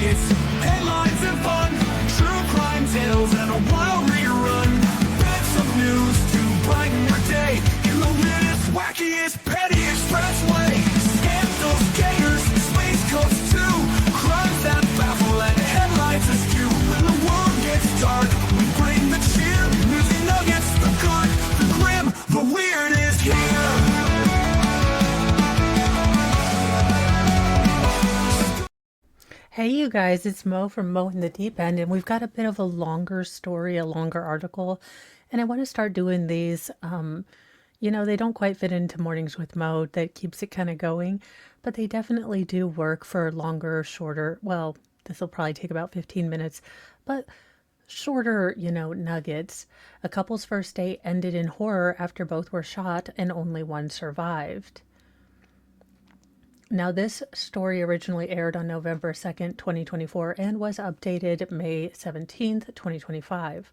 It's headlines and fun, true crime tales and a wild rerun. Bits of news to brighten your day in the latest, wackiest, petty expressway. Scandals, gators, space coast too. Crimes that baffle and headlines askew. When the world gets dark, we bring the cheer. Newsy Nuggets, the good, the grim, the weird is here. Hey you guys, it's Mo from Mo in the Deep End, and we've got a bit of a longer story, a longer article, and I want to start doing these. They don't quite fit into Mornings with Mo, that keeps it kind of going, but they definitely do work for longer, shorter, well, this will probably take about 15 minutes, but shorter, nuggets. A couple's first date ended in horror after both were shot and only one survived. Now, this story originally aired on November 2nd, 2024, and was updated May 17th, 2025.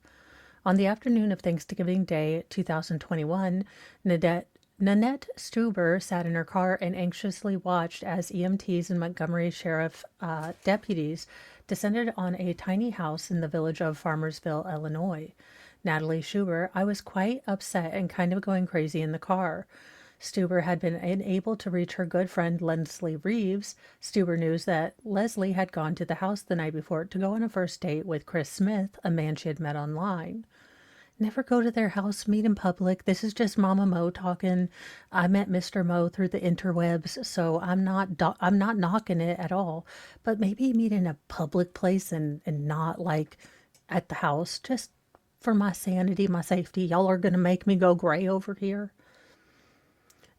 On the afternoon of Thanksgiving Day 2021, Nanette Stuber sat in her car and anxiously watched as EMTs and Montgomery Sheriff deputies descended on a tiny house in the village of Farmersville, Illinois. Natalie Schuber, I was quite upset and kind of going crazy in the car. Stuber had been unable to reach her good friend Leslie Reeves. Stuber knew that Leslie had gone to the house the night before to go on a first date with Chris Smith, a man she had met online. Never go to their house, meet in public. This is just Mama Mo talking. I met Mr. Mo through the interwebs, so I'm not knocking it at all. But maybe meet in a public place and not like at the house, just for my sanity, my safety. Y'all are gonna make me go gray over here.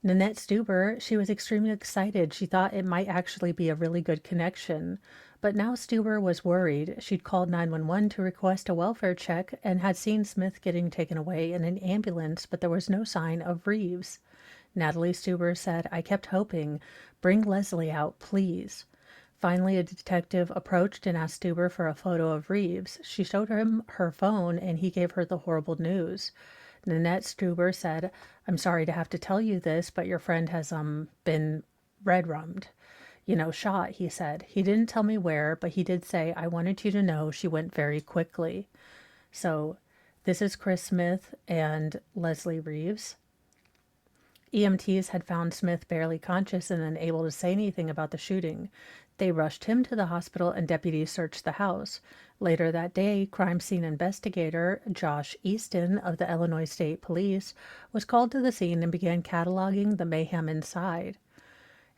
Nanette Stuber, she was extremely excited. She thought it might actually be a really good connection. But now Stuber was worried. She'd called 911 to request a welfare check and had seen Smith getting taken away in an ambulance, but there was no sign of Reeves. Natalie Stuber said, I kept hoping. Bring Leslie out, please. Finally, a detective approached and asked Stuber for a photo of Reeves. She showed him her phone, and he gave her the horrible news. Nanette Stuber said, I'm sorry to have to tell you this, but your friend has been red-rummed. Shot, he said. He didn't tell me where, but he did say, I wanted you to know she went very quickly. So this is Chris Smith and Leslie Reeves. EMTs had found Smith barely conscious and unable to say anything about the shooting. They rushed him to the hospital and deputies searched the house. Later that day, crime scene investigator Josh Easton of the Illinois State Police was called to the scene and began cataloging the mayhem inside.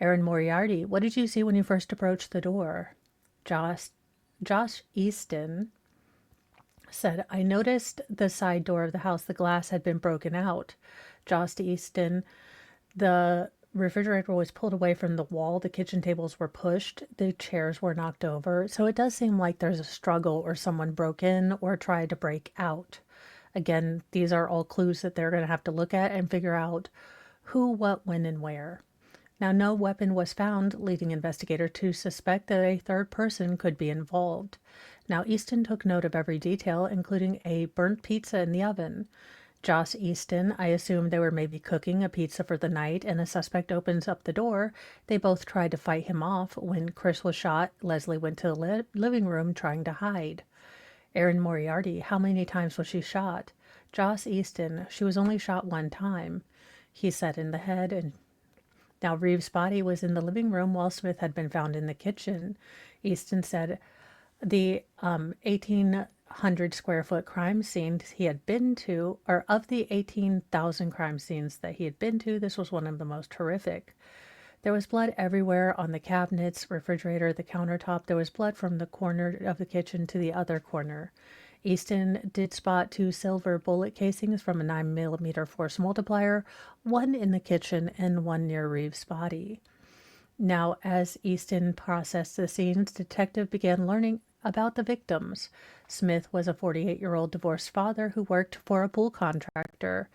Erin Moriarty, what did you see when you first approached the door? Josh Easton said, I noticed the side door of the house, the glass had been broken out. Josh Easton, the refrigerator was pulled away from the wall, the kitchen tables were pushed, the chairs were knocked over, so it does seem like there's a struggle or someone broke in or tried to break out. Again, these are all clues that they're going to have to look at and figure out who, what, when, and where. Now, no weapon was found, leading investigators to suspect that a third person could be involved. Now, Easton took note of every detail, including a burnt pizza in the oven. Josh Easton, I assumed they were maybe cooking a pizza for the night, and the suspect opens up the door. They both tried to fight him off. When Chris was shot, Leslie went to the living room trying to hide. Erin Moriarty, how many times was she shot? Josh Easton, she was only shot one time. He said in the head, and now Reeves' body was in the living room while Smith had been found in the kitchen. Easton said the 1,800 square foot crime scenes he had been to, or of the 18,000 crime scenes that he had been to, this was one of the most horrific. There was blood everywhere on the cabinets, refrigerator, the countertop. There was blood from the corner of the kitchen to the other corner. Easton did spot 2 silver bullet casings from a 9mm force multiplier, one in the kitchen and one near Reeves' body. Now, as Easton processed the scenes, detective began learning about the victims. Smith was a 48-year-old divorced father who worked for a pool contractor.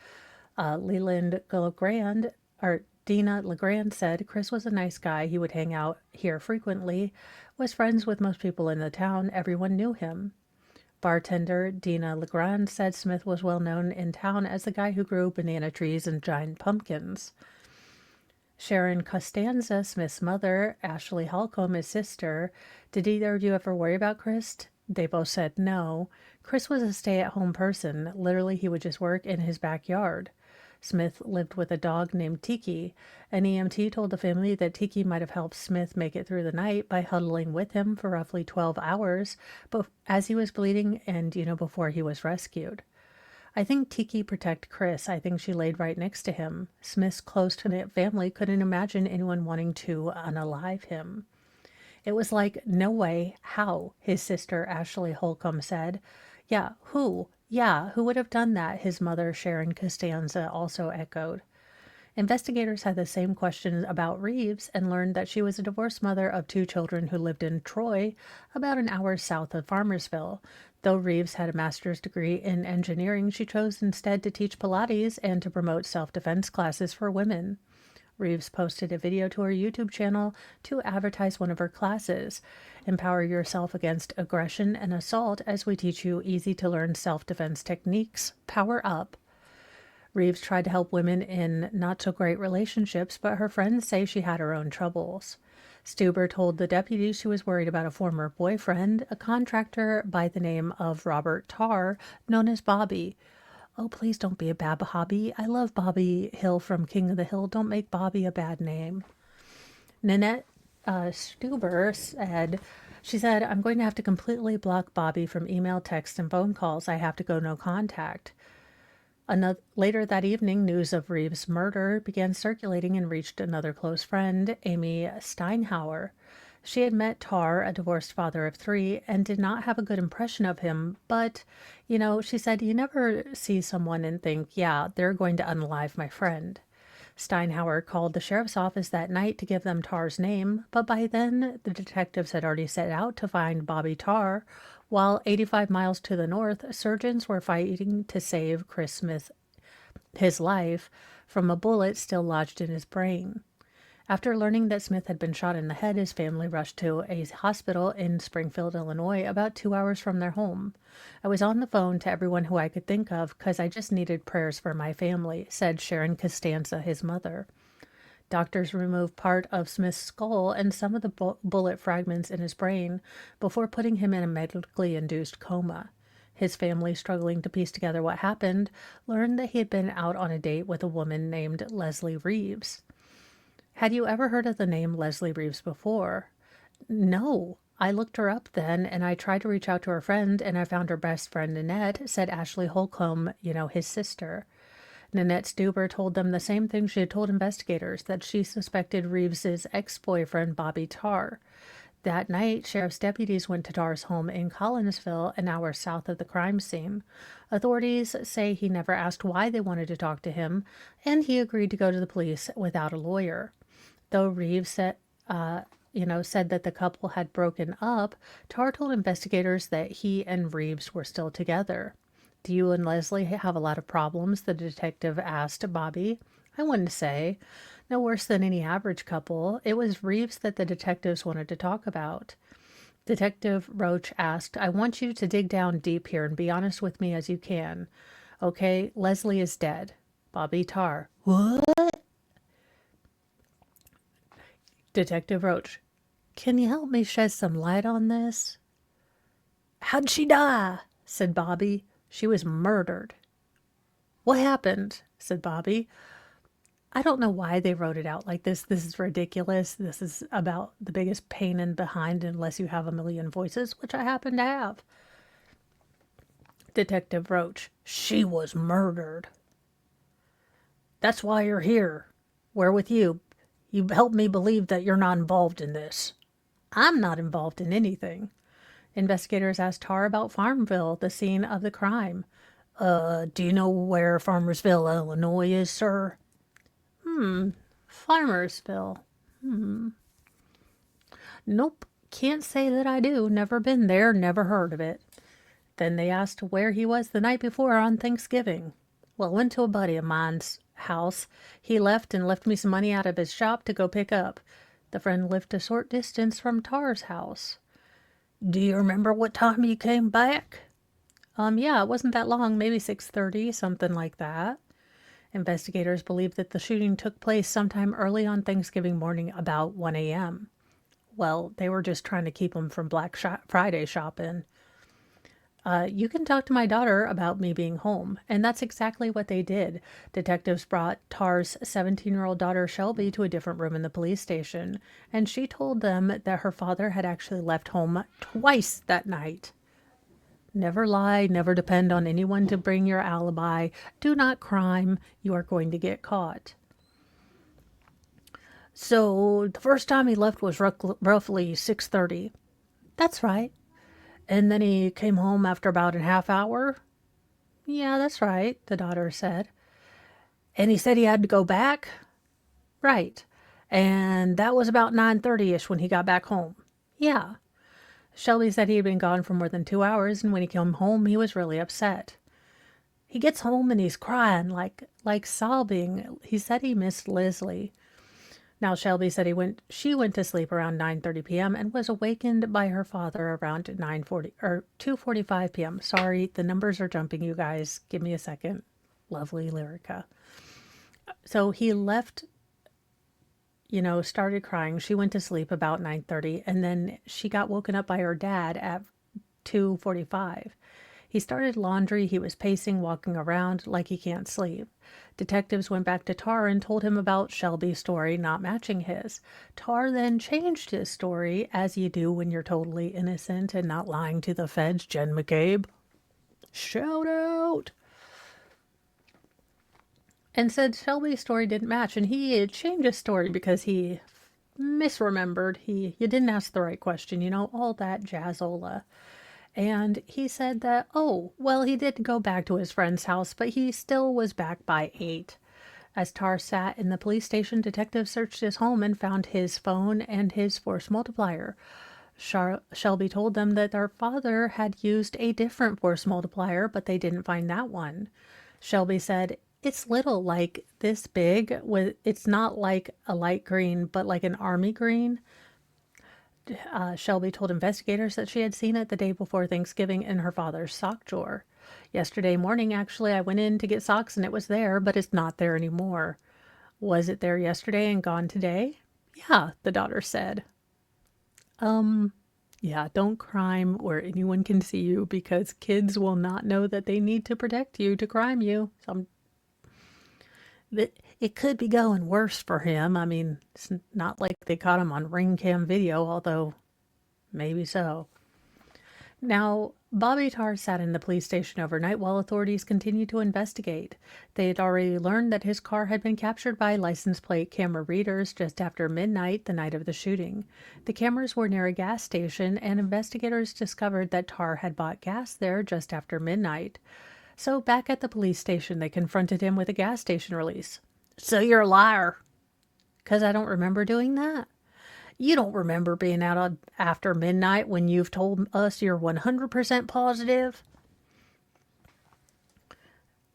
Leland LeGrand, or Dina LeGrand, said Chris was a nice guy. He would hang out here frequently, was friends with most people in the town. Everyone knew him. Bartender Dina LeGrand said Smith was well known in town as the guy who grew banana trees and giant pumpkins. Sharon Costanza, Smith's mother, Ashley Holcomb, his sister. Did either of you ever worry about Chris? They both said no. Chris was a stay-at-home person. Literally, he would just work in his backyard. Smith lived with a dog named Tiki. An EMT told the family that Tiki might have helped Smith make it through the night by huddling with him for roughly 12 hours but as he was bleeding and, before he was rescued. I think Tiki protected Chris. I think she laid right next to him. Smith's close-knit family couldn't imagine anyone wanting to unalive him. It was like, no way, how, his sister Ashley Holcomb said. Yeah, who? Yeah, who would have done that? His mother, Sharon Costanza, also echoed. Investigators had the same questions about Reeves and learned that she was a divorced mother of 2 children who lived in Troy, about an hour south of Farmersville. Though Reeves had a master's degree in engineering, she chose instead to teach Pilates and to promote self-defense classes for women. Reeves posted a video to her YouTube channel to advertise one of her classes. Empower yourself against aggression and assault as we teach you easy-to-learn self-defense techniques. Power up. Reeves tried to help women in not-so-great relationships, but her friends say she had her own troubles. Stuber told the deputies she was worried about a former boyfriend, a contractor by the name of Robert Tarr, known as Bobby. Oh, please don't be a bad Bobby. I love Bobby Hill from King of the Hill. Don't make Bobby a bad name. Nanette Stuber said, I'm going to have to completely block Bobby from email, text, and phone calls. I have to go no contact. Later that evening, news of Reeves' murder began circulating and reached another close friend, Amy Steinhauer. She had met Tarr, a divorced father of 3, and did not have a good impression of him, but, she said, you never see someone and think, yeah, they're going to unalive my friend. Steinhauer called the sheriff's office that night to give them Tarr's name, but by then the detectives had already set out to find Bobby Tarr, while 85 miles to the north, surgeons were fighting to save Chris Smith his life from a bullet still lodged in his brain. After learning that Smith had been shot in the head, his family rushed to a hospital in Springfield, Illinois, about 2 hours from their home. I was on the phone to everyone who I could think of because I just needed prayers for my family, said Sharon Costanza, his mother. Doctors removed part of Smith's skull and some of the bullet fragments in his brain before putting him in a medically induced coma. His family, struggling to piece together what happened, learned that he had been out on a date with a woman named Leslie Reeves. Had you ever heard of the name Leslie Reeves before? No. I looked her up then, and I tried to reach out to her friend, and I found her best friend, Nanette, said Ashley Holcomb, his sister. Nanette Stuber told them the same thing she had told investigators, that she suspected Reeves's ex-boyfriend, Bobby Tarr. That night, sheriff's deputies went to Tarr's home in Collinsville, an hour south of the crime scene. Authorities say he never asked why they wanted to talk to him, and he agreed to go to the police without a lawyer. Though Reeves said that the couple had broken up, Tarr told investigators that he and Reeves were still together. Do you and Leslie have a lot of problems? The detective asked Bobby. I wouldn't say. No worse than any average couple. It was Reeves that the detectives wanted to talk about. Detective Roach asked, I want you to dig down deep here and be honest with me as you can. Okay, Leslie is dead. Bobby Tarr. What? Detective Roach. Can you help me shed some light on this? How'd she die? Said Bobby. She was murdered. What happened? Said Bobby. I don't know why they wrote it out like this. This is ridiculous. This is about the biggest pain in behind unless you have a million voices, which I happen to have. Detective Roach. She was murdered. That's why you're here. We're with you. You helped me believe that you're not involved in this. I'm not involved in anything. Investigators asked Tarr about Farmville, the scene of the crime. Do you know where Farmersville, Illinois is, sir? Farmersville. Nope, can't say that I do. Never been there, never heard of it. Then they asked where he was the night before on Thanksgiving. Well, went to a buddy of mine's house. He left and left me some money out of his shop to go pick up. The friend lived a short distance from Tarr's house. Do you remember what time you came back? Yeah, it wasn't that long, maybe 6:30, something like that. Investigators believe that the shooting took place sometime early on Thanksgiving morning about 1 a.m. Well, they were just trying to keep him from Friday shopping. You can talk to my daughter about me being home. And that's exactly what they did. Detectives brought Tar's 17-year-old daughter Shelby to a different room in the police station, and she told them that her father had actually left home twice that night. Never lie, never depend on anyone to bring your alibi. Do not crime, you are going to get caught. So the first time he left was roughly 6:30. That's right. And then he came home after about a half hour? Yeah, that's right, the daughter said. And he said he had to go back? Right. And that was about 9:30ish when he got back home. Yeah. Shelby said he had been gone for more than 2 hours, and when he came home, he was really upset. He gets home and he's crying, like sobbing. He said he missed Leslie. Now, Shelby said she went to sleep around 9:30 p.m. and was awakened by her father around 9:40 or 2:45 p.m. Sorry, the numbers are jumping, you guys. Give me a second. Lovely Lyrica. So he left, started crying. She went to sleep about 9:30, and then she got woken up by her dad at 2:45. He started laundry. He was pacing, walking around like he can't sleep. Detectives went back to Tar and told him about Shelby's story not matching his. Tar then changed his story, as you do when you're totally innocent and not lying to the feds. Jen McCabe, shout out! And said Shelby's story didn't match, and he had changed his story because he misremembered. You didn't ask the right question, all that jazzola. And he said that, he did go back to his friend's house, but he still was back by 8. As Tar sat in the police station, detectives searched his home and found his phone and his force multiplier. Shelby told them that their father had used a different force multiplier, but they didn't find that one. Shelby said, it's little, like this big. It's not like a light green, but like an army green. Shelby told investigators that she had seen it the day before Thanksgiving in her father's sock drawer. Yesterday morning, actually, I went in to get socks and it was there, but it's not there anymore. Was it there yesterday and gone today? Yeah, the daughter said. Yeah, don't crime where anyone can see you because kids will not know that they need to protect you to crime you. It could be going worse for him. I mean, it's not like they caught him on ring cam video, although maybe so. Now, Bobby Tar sat in the police station overnight while authorities continued to investigate. They had already learned that his car had been captured by license plate camera readers just after midnight the night of the shooting. The cameras were near a gas station, and investigators discovered that Tar had bought gas there just after midnight. So back at the police station, they confronted him with a gas station release. So you're a liar. 'Cause I don't remember doing that. You don't remember being out after midnight when you've told us you're 100% positive?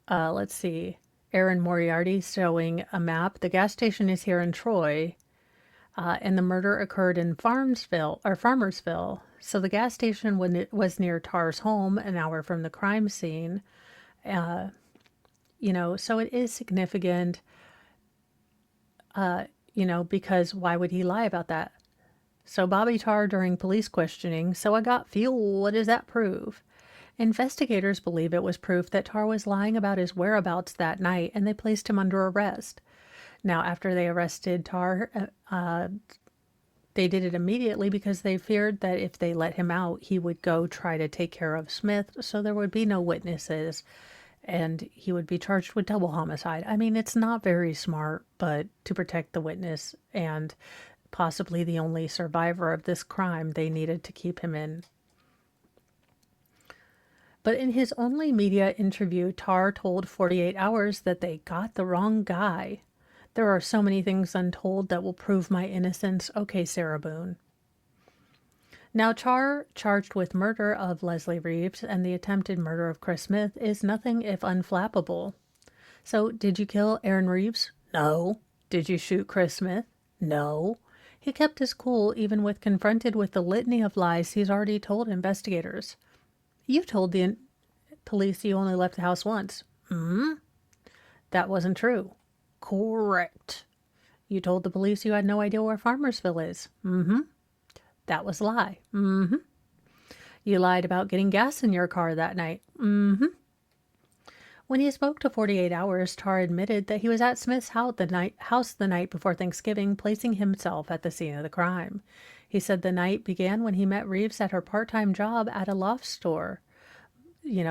Let's see. Aaron Moriarty showing a map. The gas station is here in Troy, and the murder occurred in Farmersville. So the gas station was near Tar's home, an hour from the crime scene. So it is significant. Because why would he lie about that? So Bobby Tar during police questioning, so I got fuel, what does that prove? Investigators believe it was proof that Tar was lying about his whereabouts that night, and they placed him under arrest. Now, after they arrested Tar, they did it immediately because they feared that if they let him out, he would go try to take care of Smith, so there would be no witnesses, and he would be charged with double homicide. I mean, it's not very smart, but to protect the witness and possibly the only survivor of this crime, they needed to keep him in. But in his only media interview, Tar told 48 Hours that they got the wrong guy. There are so many things untold that will prove my innocence. Okay, Sarah Boone. Now, Tar, charged with murder of Leslie Reeves and the attempted murder of Chris Smith, is nothing if unflappable. So, did you kill Aaron Reeves? No. Did you shoot Chris Smith? No. He kept his cool even when confronted with the litany of lies he's already told investigators. You told the police you only left the house once. That wasn't true. Correct. You told the police you had no idea where Farmersville is. Mm-hmm. That was a lie. Mm-hmm. You lied about getting gas in your car that night. Mm-hmm. When he spoke to 48 Hours, Tar admitted that he was at Smith's house the night before Thanksgiving, placing himself at the scene of the crime. He said the night began when he met Reeves at her part-time job at a loft store.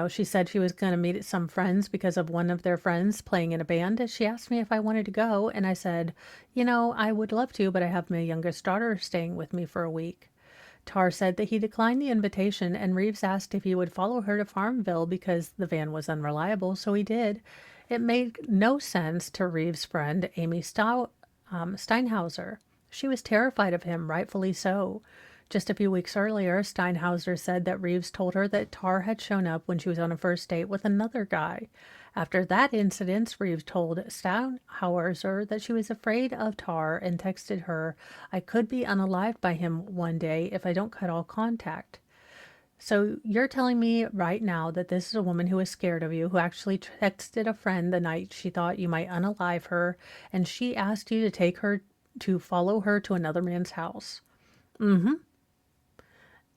She said she was going to meet some friends because of one of their friends playing in a band. She asked me if I wanted to go, and I said, I would love to, but I have my youngest daughter staying with me for a week. Tar said that he declined the invitation, and Reeves asked if he would follow her to Farmville because the van was unreliable, so he did. It made no sense to Reeves' friend, Amy Steinhauser. She was terrified of him, rightfully so. Just a few weeks earlier, Steinhauser said that Reeves told her that Tar had shown up when she was on a first date with another guy. After that incident, Reeves told Steinhauser that she was afraid of Tar and texted her, "I could be unalived by him one day if I don't cut all contact." So you're telling me right now that this is a woman who is scared of you, who actually texted a friend the night she thought you might unalive her, and she asked you to follow her to another man's house. Mm-hmm.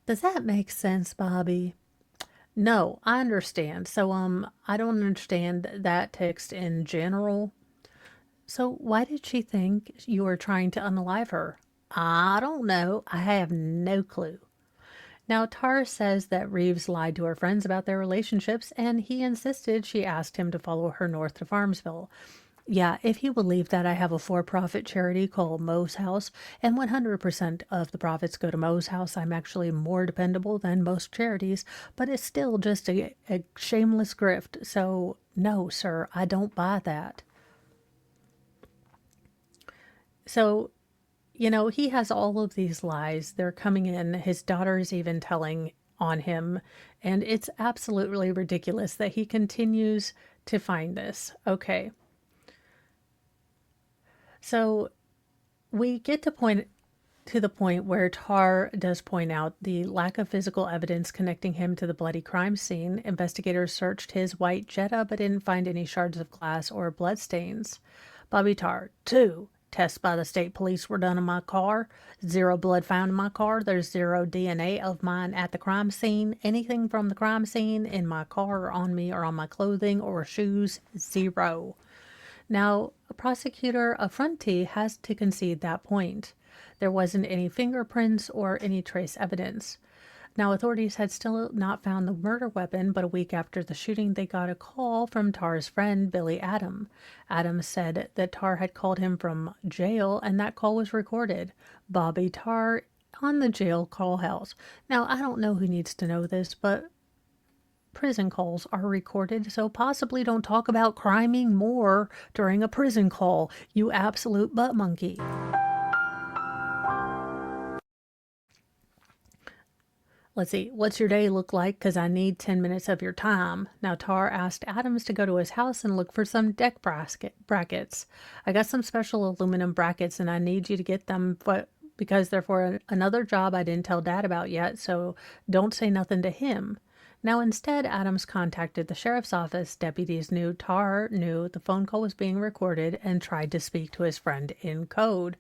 Does that make sense, Bobby? No, I understand. So, I don't understand that text in general. So, why did she think you were trying to unalive her? I don't know. I have no clue. Now, Tar says that Reeves lied to her friends about their relationships, and he insisted she asked him to follow her north to Farmsville. Yeah, if you believe that, I have a for-profit charity called Mo's House, and 100% of the profits go to Mo's House. I'm actually more dependable than most charities, but it's still just a shameless grift. So, no, sir, I don't buy that. So, he has all of these lies. They're coming in. His daughter's even telling on him, and it's absolutely ridiculous that he continues to find this. Okay. So we get to the point where Tar does point out the lack of physical evidence connecting him to the bloody crime scene. Investigators searched his white Jetta but didn't find any shards of glass or bloodstains. Bobby Tar, 2. Tests by the state police were done on my car. 0 blood found in my car. There's 0 DNA of mine at the crime scene. Anything from the crime scene in my car or on me or on my clothing or shoes, 0. Now, a prosecutor affrontee has to concede that point. There wasn't any fingerprints or any trace evidence. Now, authorities had still not found the murder weapon, but a week after the shooting, they got a call from Tar's friend, Billy Adam. Adam said that Tar had called him from jail, and that call was recorded. Bobby Tar on the jail call house. Now, I don't know who needs to know this, but prison calls are recorded, so possibly don't talk about criming more during a prison call, you absolute butt monkey. Let's see, what's your day look like? Because I need 10 minutes of your time. Now, Tar asked Adams to go to his house and look for some deck brackets. I got some special aluminum brackets and I need you to get them because they're for another job I didn't tell Dad about yet, so don't say nothing to him. Now, instead, Adams contacted the sheriff's office. Deputies knew Tar knew the phone call was being recorded and tried to speak to his friend in code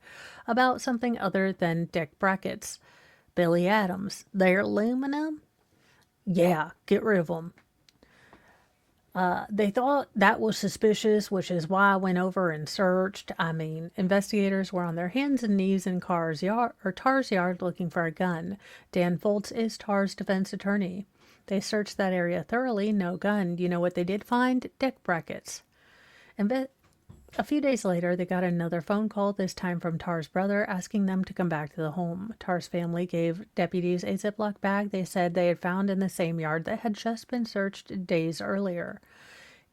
about something other than deck brackets. Billy Adams, they're aluminum? Yeah, get rid of them. They thought that was suspicious, which is why I went over and searched. I mean, investigators were on their hands and knees in Tar's yard looking for a gun. Dan Foltz is Tar's defense attorney. They searched that area thoroughly, no gun. You know what they did find? Deck brackets. A few days later, they got another phone call, this time from Tar's brother, asking them to come back to the home. Tar's family gave deputies a Ziploc bag they said they had found in the same yard that had just been searched days earlier.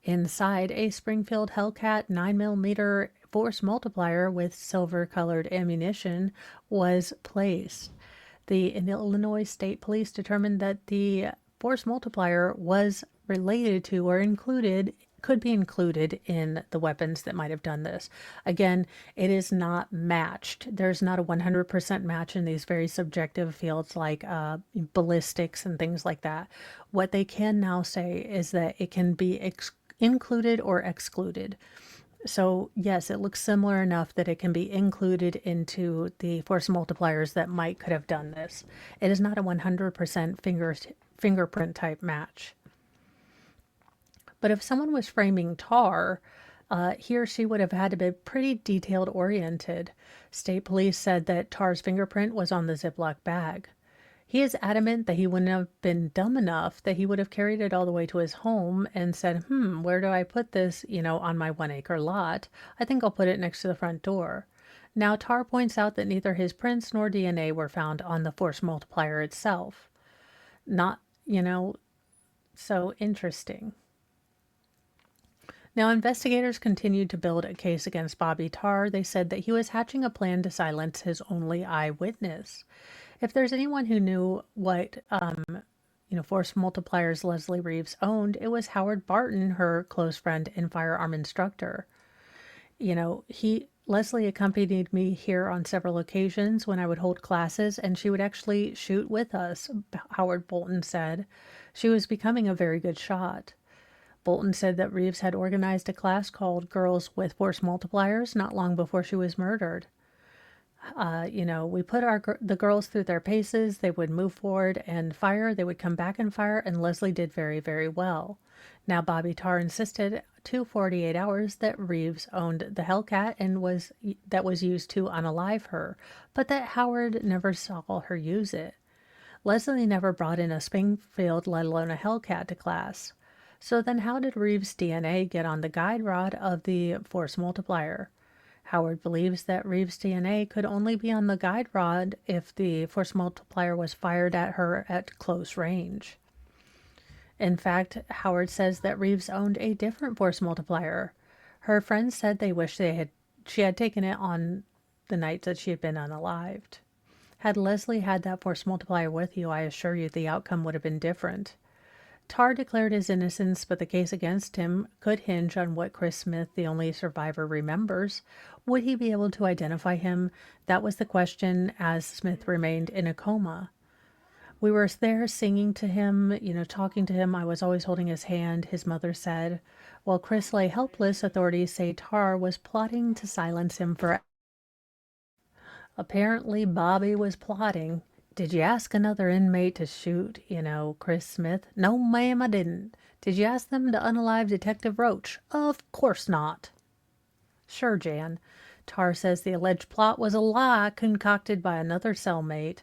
Inside, a Springfield Hellcat 9mm force multiplier with silver-colored ammunition was placed. The Illinois State Police determined that the force multiplier was related to or could be included in the weapons that might have done this. Again, it is not matched. There's not a 100% match in these very subjective fields like ballistics and things like that. What they can now say is that it can be included or excluded. So yes, it looks similar enough that it can be included into the force multipliers that Mike could have done this. It is not a 100% fingerprint type match. But if someone was framing Tar, he or she would have had to be pretty detailed oriented. State police said that Tar's fingerprint was on the Ziploc bag. He is adamant that he wouldn't have been dumb enough that he would have carried it all the way to his home and said, where do I put this, on my 1 acre lot? I think I'll put it next to the front door. Now, Tar points out that neither his prints nor DNA were found on the force multiplier itself. Not, so interesting. Now, investigators continued to build a case against Bobby Tar. They said that he was hatching a plan to silence his only eyewitness. If there's anyone who knew what, force multipliers Leslie Reeves owned, it was Howard Barton, her close friend and firearm instructor. Leslie accompanied me here on several occasions when I would hold classes, and she would actually shoot with us, Howard Bolton said. She was becoming a very good shot. Bolton said that Reeves had organized a class called Girls with Force Multipliers not long before she was murdered. We put the girls through their paces. They would move forward and fire. They would come back and fire, and Leslie did very, very well. Now, Bobby Tar insisted to 48 hours that Reeves owned the Hellcat and that was used to unalive her, but that Howard never saw her use it. Leslie never brought in a Springfield, let alone a Hellcat, to class. So then how did Reeves' DNA get on the guide rod of the force multiplier? Howard believes that Reeves' DNA could only be on the guide rod if the force multiplier was fired at her at close range. In fact, Howard says that Reeves owned a different force multiplier. Her friends said they wished she had taken it on the night that she had been unalived. Had Leslie had that force multiplier with you, I assure you the outcome would have been different. Tar declared his innocence, but the case against him could hinge on what Chris Smith, the only survivor, remembers. Would he be able to identify him? That was the question as Smith remained in a coma. We were there singing to him, talking to him. I was always holding his hand, his mother said. While Chris lay helpless, authorities say Tar was plotting to silence him for... Apparently, Bobby was plotting. Did you ask another inmate to shoot, Chris Smith? No, ma'am, I didn't. Did you ask them to unalive Detective Roach? Of course not. Sure, Jan. Tar says the alleged plot was a lie concocted by another cellmate.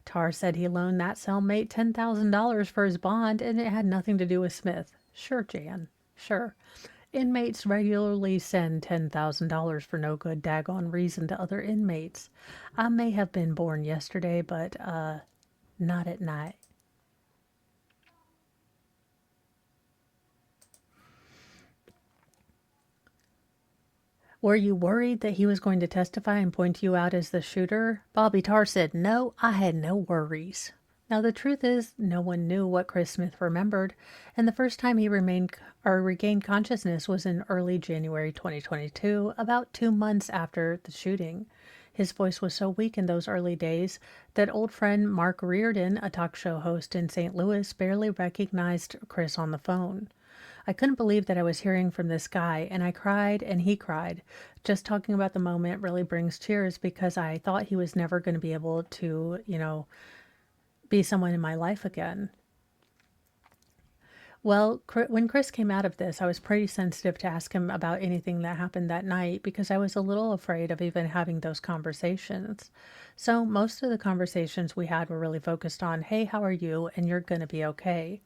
Tar said he loaned that cellmate $10,000 for his bond, and it had nothing to do with Smith. Sure, Jan. Sure. Inmates regularly send $10,000 for no good daggone reason to other inmates. I may have been born yesterday, but, not at night. Were you worried that he was going to testify and point you out as the shooter? Bobby Tar said, no, I had no worries. Now, the truth is, no one knew what Chris Smith remembered, and the first time he regained consciousness was in early January 2022, about 2 months after the shooting. His voice was so weak in those early days that old friend Mark Reardon, a talk show host in St. Louis, barely recognized Chris on the phone. I couldn't believe that I was hearing from this guy, and I cried and he cried. Just talking about the moment really brings tears because I thought he was never going to be able to, be someone in my life again. Well, when Chris came out of this, I was pretty sensitive to ask him about anything that happened that night because I was a little afraid of even having those conversations. So most of the conversations we had were really focused on, hey, how are you? And you're going to be okay.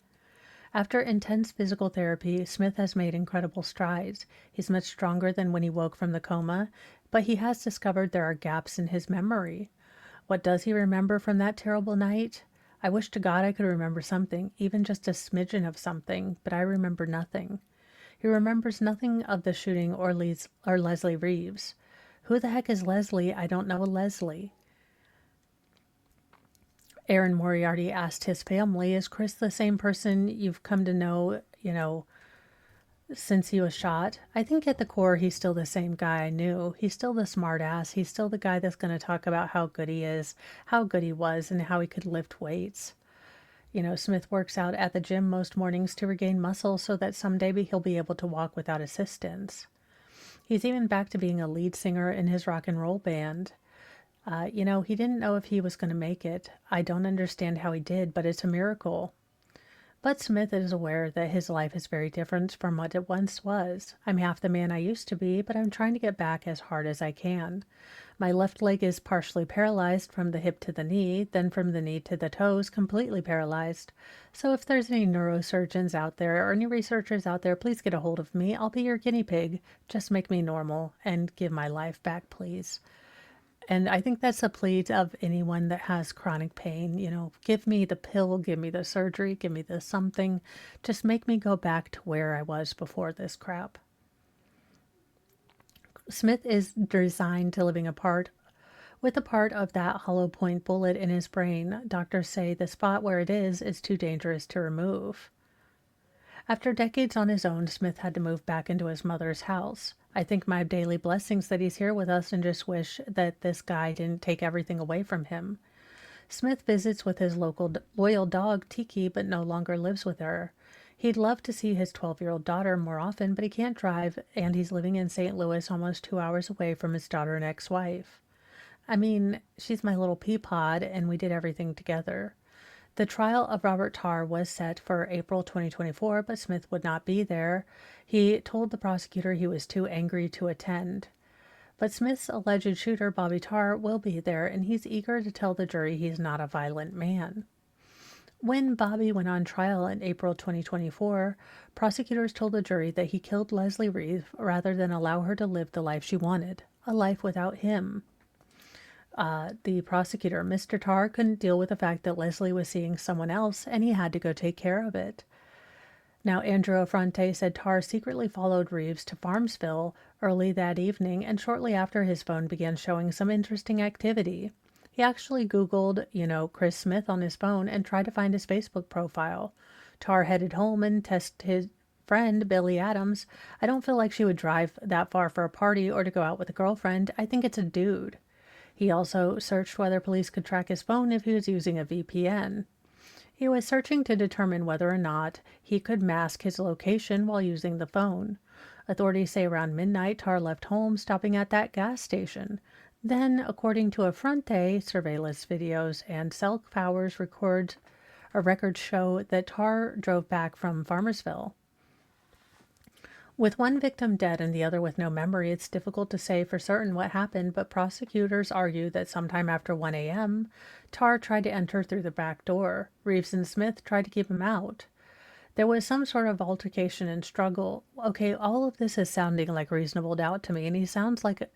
After intense physical therapy, Smith has made incredible strides. He's much stronger than when he woke from the coma, but he has discovered there are gaps in his memory. What does he remember from that terrible night? I wish to God I could remember something, even just a smidgen of something, but I remember nothing. He remembers nothing of the shooting or Leslie Reeves. Who the heck is Leslie? I don't know a Leslie. Aaron Moriarty asked his family, is Chris the same person you've come to know, since he was shot? I think at the core he's still the same guy I knew. He's still the smart ass. He's still the guy that's going to talk about how good he is, how good he was, and how he could lift weights. Smith works out at the gym most mornings to regain muscle so that someday he'll be able to walk without assistance. He's even back to being a lead singer in his rock and roll band. He didn't know if he was going to make it. I don't understand how he did, but it's a miracle. But Smith is aware that his life is very different from what it once was. I'm half the man I used to be, but I'm trying to get back as hard as I can. My left leg is partially paralyzed from the hip to the knee, then from the knee to the toes, completely paralyzed. So if there's any neurosurgeons out there or any researchers out there, please get a hold of me. I'll be your guinea pig. Just make me normal and give my life back, please. And I think that's a plea of anyone that has chronic pain. Give me the pill, give me the surgery, give me the something. Just make me go back to where I was before this crap. Smith is resigned to living with a part of that hollow point bullet in his brain. Doctors say the spot where it is too dangerous to remove. After decades on his own, Smith had to move back into his mother's house. I think my daily blessings that he's here with us and just wish that this guy didn't take everything away from him. Smith visits with his loyal dog, Tiki, but no longer lives with her. He'd love to see his 12-year-old daughter more often, but he can't drive, and he's living in St. Louis, almost 2 hours away from his daughter and ex-wife. I mean, she's my little pea pod, and we did everything together. The trial of Robert Tarr was set for April 2024, but Smith would not be there. He told the prosecutor he was too angry to attend. But Smith's alleged shooter, Bobby Tarr, will be there, and he's eager to tell the jury he's not a violent man. When Bobby went on trial in April 2024, prosecutors told the jury that he killed Leslie Reeve rather than allow her to live the life she wanted, a life without him. The prosecutor, Mr. Tarr, couldn't deal with the fact that Leslie was seeing someone else, and he had to go take care of it. Now, Andrew Affronte said Tarr secretly followed Reeves to Farmsville early that evening, and shortly after his phone began showing some interesting activity. He actually Googled, Chris Smith on his phone and tried to find his Facebook profile. Tarr headed home and texted his friend, Billy Adams. I don't feel like she would drive that far for a party or to go out with a girlfriend. I think it's a dude. He also searched whether police could track his phone if he was using a VPN. He was searching to determine whether or not he could mask his location while using the phone. Authorities say around midnight, Tarr left home, stopping at that gas station. Then, according to Affronte, surveillance videos and cell towers records show that Tarr drove back from Farmersville. With one victim dead and the other with no memory, it's difficult to say for certain what happened, but prosecutors argue that sometime after 1 a.m., Tarr tried to enter through the back door. Reeves and Smith tried to keep him out. There was some sort of altercation and struggle. Okay, all of this is sounding like reasonable doubt to me, and he sounds like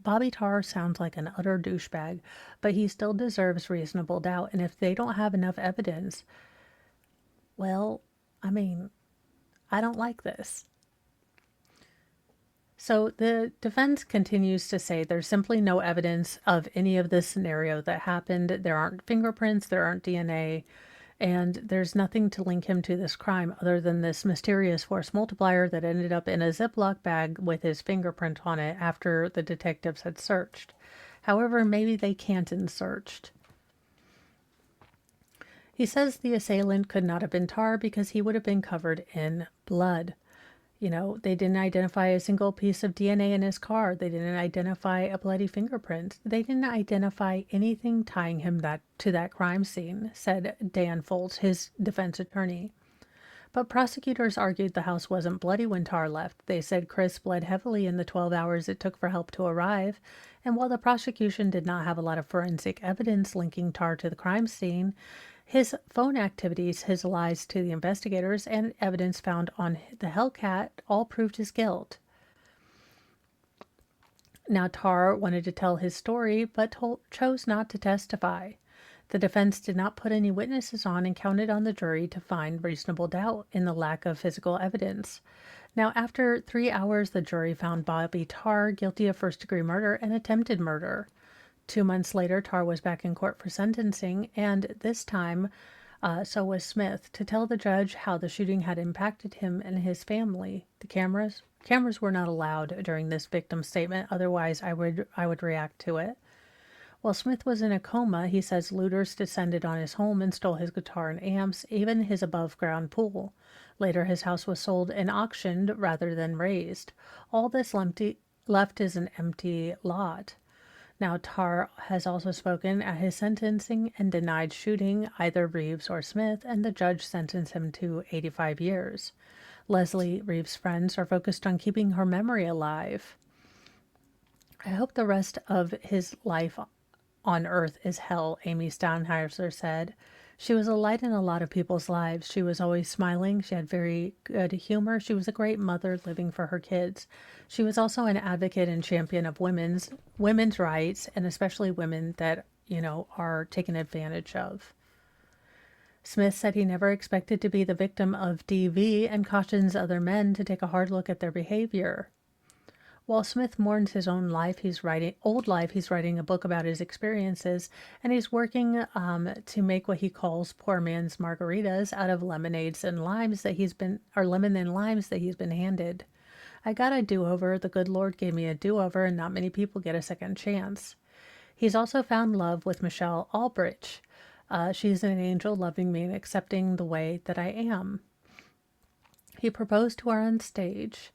Bobby Tarr sounds like an utter douchebag, but he still deserves reasonable doubt, and if they don't have enough evidence, well, I don't like this. So the defense continues to say there's simply no evidence of any of this scenario that happened. There aren't fingerprints, there aren't DNA, and there's nothing to link him to this crime other than this mysterious force multiplier that ended up in a Ziploc bag with his fingerprint on it after the detectives had searched. However, maybe they can't searched. He says the assailant could not have been Tarr because he would have been covered in blood. They didn't identify a single piece of DNA in his car. They didn't identify a bloody fingerprint. They didn't identify anything tying him to that crime scene, said Dan Foltz, his defense attorney. But prosecutors argued the house wasn't bloody when Tarr left. They said Chris bled heavily in the 12 hours it took for help to arrive, and while the prosecution did not have a lot of forensic evidence linking Tarr to the crime scene, his phone activities, his lies to the investigators, and evidence found on the Hellcat all proved his guilt. Now, Tarr wanted to tell his story, but chose not to testify. The defense did not put any witnesses on and counted on the jury to find reasonable doubt in the lack of physical evidence. Now, after 3 hours, the jury found Bobby Tarr guilty of first-degree murder and attempted murder. 2 months later, Tarr was back in court for sentencing, and this time, so was Smith, to tell the judge how the shooting had impacted him and his family. The cameras were not allowed during this victim statement, otherwise I would react to it. While Smith was in a coma, he says looters descended on his home and stole his guitar and amps, even his above-ground pool. Later, his house was sold and auctioned rather than razed. All this left is an empty lot. Now, Tarr has also spoken at his sentencing and denied shooting either Reeves or Smith, and the judge sentenced him to 85 years. Leslie Reeves' friends are focused on keeping her memory alive. I hope the rest of his life on earth is hell, Amy Steinhauser said. She was a light in a lot of people's lives. She was always smiling. She had very good humor. She was a great mother living for her kids. She was also an advocate and champion of women's rights, and especially women that, are taken advantage of. Smith said he never expected to be the victim of DV and cautions other men to take a hard look at their behavior. While Smith mourns his own life, he's writing a book about his experiences, and he's working to make what he calls poor man's margaritas out of lemonades and limes that lemon and limes that he's been handed. I got a do-over. The good Lord gave me a do-over, and not many people get a second chance. He's also found love with Michelle Albrecht. She's an angel loving me and accepting the way that I am. He proposed to her on stage.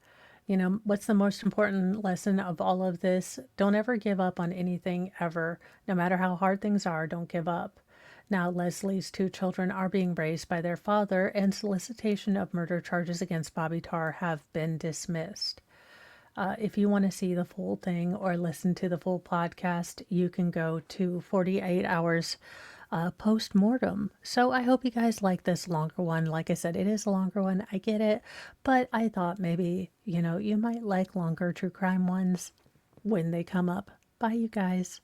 What's the most important lesson of all of this? Don't ever give up on anything ever. No matter how hard things are, don't give up. Now, Leslie's 2 children are being raised by their father, and solicitation of murder charges against Bobby Tarr have been dismissed. If you want to see the full thing or listen to the full podcast, you can go to 48 hours post-mortem. So I hope you guys like this longer one. Like I said, it is a longer one. I get it. But I thought maybe, you might like longer true crime ones when they come up. Bye, you guys.